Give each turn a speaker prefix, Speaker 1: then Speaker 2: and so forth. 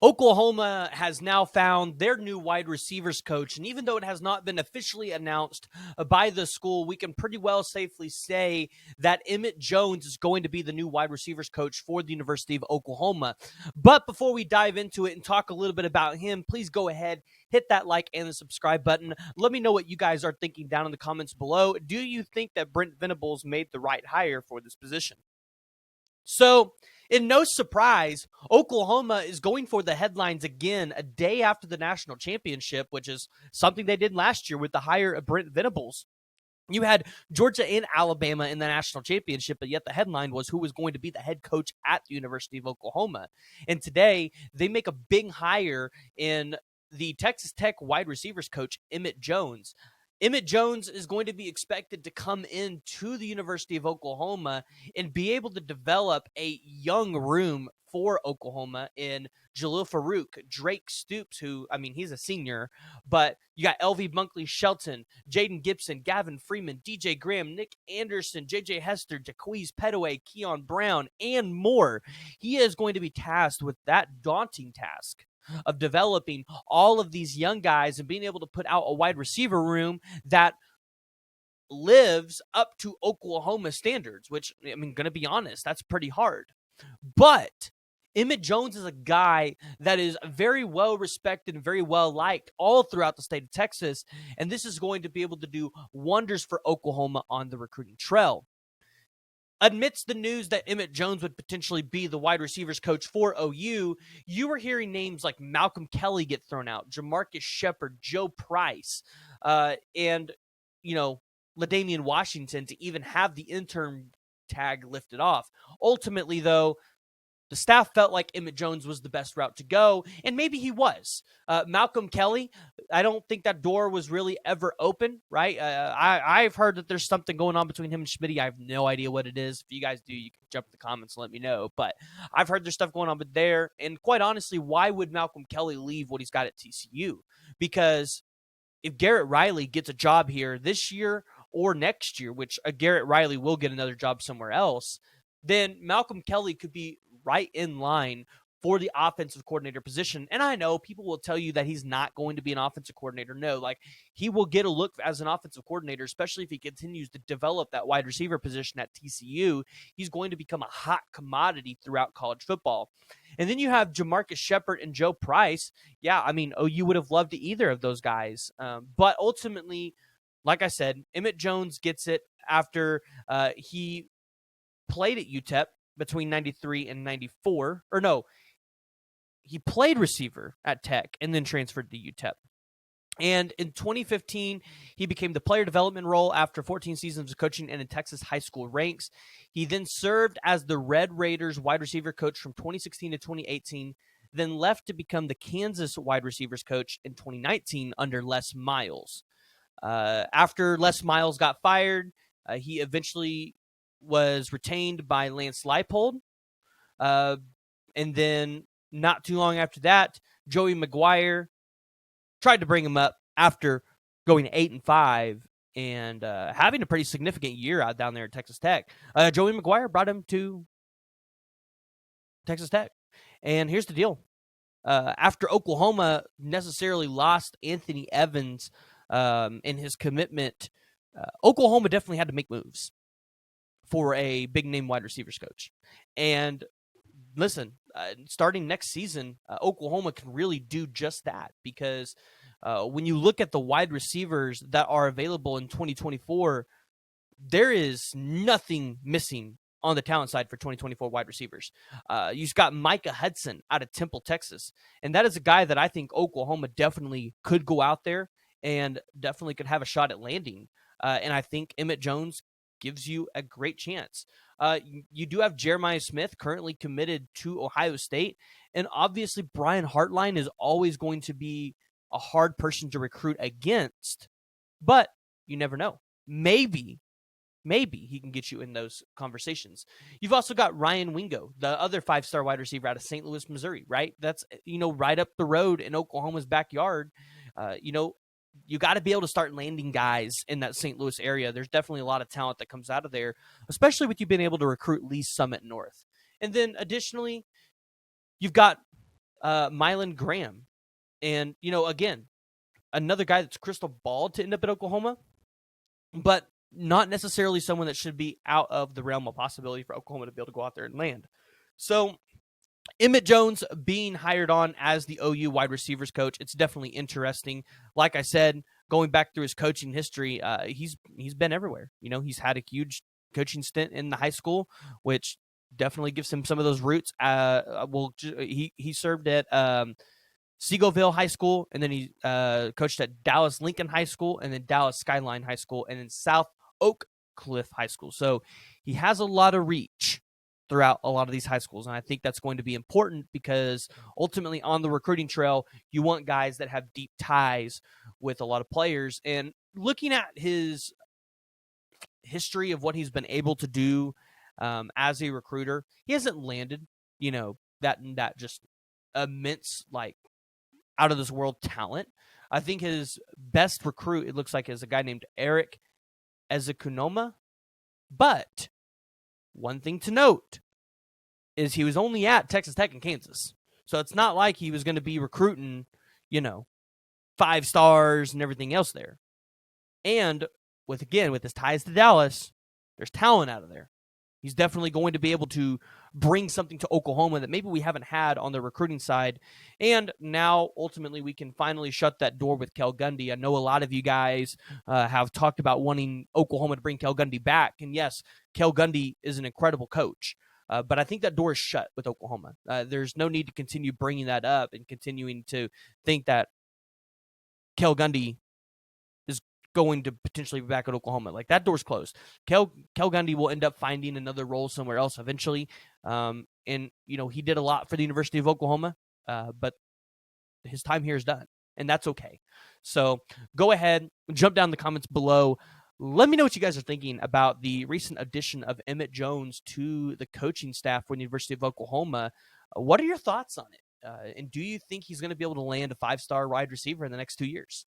Speaker 1: Oklahoma has now found their new wide receivers coach, and even though it has not been officially announced by the school, we can pretty well safely say that Emmett Jones is going to be the new wide receivers coach for the University of Oklahoma. But before we dive into it and talk a little bit about him, please go ahead, hit that like and the subscribe button. Let me know what you guys are thinking down in the comments below. Do you think that Brent Venables made the right hire for this position? So, in no surprise, Oklahoma is going for the headlines again a day after the national championship, which is something they did last year with the hire of Brent Venables. You had Georgia and Alabama in the national championship, but yet the headline was who was going to be the head coach at the University of Oklahoma. And today, they make a big hire in the Texas Tech wide receivers coach, Emmett Jones. Emmett Jones is going to be expected to come into the University of Oklahoma and be able to develop a young room for Oklahoma in Jalil Farouk, Drake Stoops, who, I mean, he's a senior, but you got LV Bunkley Shelton, Jaden Gibson, Gavin Freeman, DJ Graham, Nick Anderson, JJ Hester, Jaquez Petaway, Keon Brown, and more. He is going to be tasked with that daunting task of developing all of these young guys and being able to put out a wide receiver room that lives up to Oklahoma standards, which, I mean, going to be honest, that's pretty hard. But Emmett Jones is a guy that is very well respected and very well liked all throughout the state of Texas, and this is going to be able to do wonders for Oklahoma on the recruiting trail. Amidst the news that Emmett Jones would potentially be the wide receivers coach for OU, you were hearing names like Malcolm Kelly get thrown out, Jamarcus Shepard, Joe Price, and, LaDainian Washington to even have the intern tag lifted off. Ultimately, though, the staff felt like Emmett Jones was the best route to go, and maybe he was. Malcolm Kelly, I don't think that door was really ever open, right? I've heard that there's something going on between him and Schmitty. I have no idea what it is. If you guys do, you can jump in the comments and let me know. But I've heard there's stuff going on there, and quite honestly, why would Malcolm Kelly leave what he's got at TCU? Because if Garrett Riley gets a job here this year or next year, which Garrett Riley will get another job somewhere else, then Malcolm Kelly could be right in line for the offensive coordinator position. And I know people will tell you that he's not going to be an offensive coordinator. No, like, he will get a look as an offensive coordinator, especially if he continues to develop that wide receiver position at TCU. He's going to become a hot commodity throughout college football. And then you have Jamarcus Shepard and Joe Price. Yeah, I mean, OU would have loved either of those guys. But ultimately, like I said, Emmett Jones gets it after he played at UTEP between 93 and 94. Or no, he played receiver at Tech and then transferred to UTEP. And in 2015, he became the player development role after 14 seasons of coaching in the Texas high school ranks. He then served as the Red Raiders wide receiver coach from 2016 to 2018, then left to become the Kansas wide receivers coach in 2019 under Les Miles. After Les Miles got fired, he eventually was retained by Lance Leipold. And then not too long after that, Joey McGuire tried to bring him up after going 8-5 and having a pretty significant year out down there at Texas Tech. Joey McGuire brought him to Texas Tech. And here's the deal. After Oklahoma necessarily lost Anthony Evans in his commitment, Oklahoma definitely had to make moves for a big-name wide receivers coach. And listen, starting next season, Oklahoma can really do just that, because when you look at the wide receivers that are available in 2024, there is nothing missing on the talent side for 2024 wide receivers. You've got Micah Hudson out of Temple, Texas, and that is a guy that I think Oklahoma definitely could go out there and definitely could have a shot at landing. And I think Emmett Jones gives you a great chance. You do have Jeremiah Smith currently committed to Ohio State, and obviously Brian Hartline is always going to be a hard person to recruit against, but you never know. Maybe he can get you in those conversations. You've also got Ryan Wingo, the other 5-star wide receiver out of St. Louis, Missouri, right? That's, right up the road in Oklahoma's backyard. You got to be able to start landing guys in that St. Louis area. There's definitely a lot of talent that comes out of there, especially with you being able to recruit Lee Summit North. And then additionally, you've got Mylan Graham. And, again, another guy that's crystal ball to end up at Oklahoma, but not necessarily someone that should be out of the realm of possibility for Oklahoma to be able to go out there and land. So Emmett Jones being hired on as the OU wide receivers coach, it's definitely interesting. Like I said, going back through his coaching history, he's been everywhere. He's had a huge coaching stint in the high school, which definitely gives him some of those roots. He served at Seagoville High School, and then he coached at Dallas Lincoln High School, and then Dallas Skyline High School, and then South Oak Cliff High School. So he has a lot of reach throughout a lot of these high schools, and I think that's going to be important because ultimately on the recruiting trail, you want guys that have deep ties with a lot of players. And looking at his history of what he's been able to do as a recruiter, he hasn't landed, that just immense, like, out of this world talent. I think his best recruit, it looks like, is a guy named Eric Ezekunoma. But one thing to note is he was only at Texas Tech and Kansas. So it's not like he was going to be recruiting, 5 stars and everything else there. And with his ties to Dallas, there's talent out of there. He's definitely going to be able to bring something to Oklahoma that maybe we haven't had on the recruiting side. And now, ultimately, we can finally shut that door with Kel Gundy. I know a lot of you guys have talked about wanting Oklahoma to bring Kel Gundy back. And yes, Kel Gundy is an incredible coach. But I think that door is shut with Oklahoma. There's no need to continue bringing that up and continuing to think that Kel Gundy is going to potentially be back at Oklahoma. Like, that door's closed. Kel Gundy will end up finding another role somewhere else eventually. And, he did a lot for the University of Oklahoma, but his time here is done, and that's okay. So go ahead, jump down in the comments below. Let me know what you guys are thinking about the recent addition of Emmett Jones to the coaching staff for the University of Oklahoma. What are your thoughts on it? And do you think he's going to be able to land a 5-star wide receiver in the next 2 years?